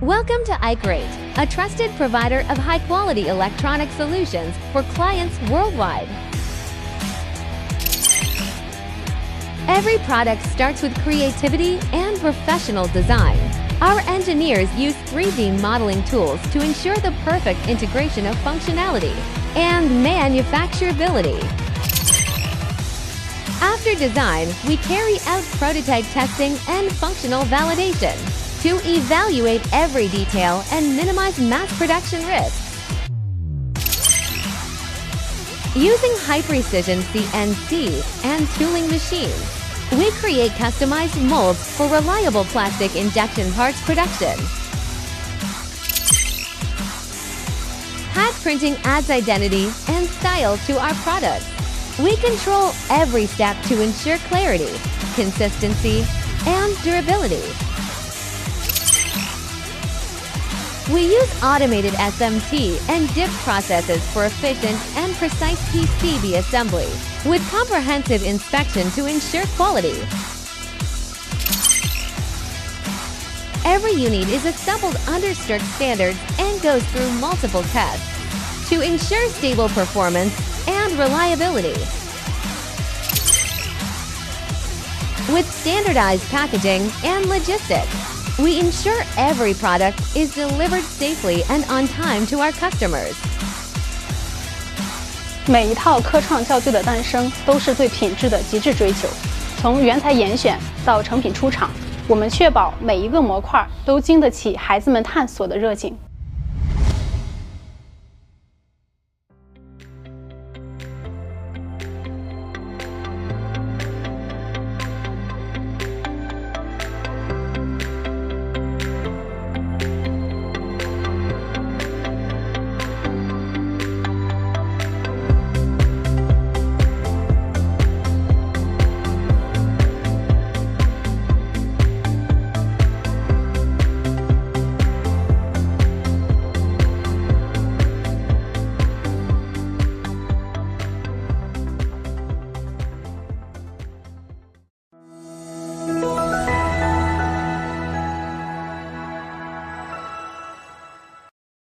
Welcome to iCreate, a trusted provider of high-quality electronic solutions for clients worldwide. Every product starts with creativity and professional design. Our engineers use 3D modeling tools to ensure the perfect integration of functionality and manufacturability. After design, we carry out prototype testing and functional validation to evaluate every detail and minimize mass production risks. Using high-precision CNC and tooling machines, we create customized molds for reliable plastic injection parts production. Pad printing adds identity and style to our products. We control every step to ensure clarity, consistency, and durability. We use automated SMT and dip processes for efficient and precise PCB assembly, with comprehensive inspection to ensure quality. Every unit is assembled under strict standards and goes through multiple tests to ensure stable performance and reliability. With standardized packaging and logistics, we ensure every product is delivered safely and on time to our customers. 每一套科创校对的诞生都是对品质的极致追求。从原材严选到成品出厂，我们确保每一个模块都经得起孩子们探索的热情。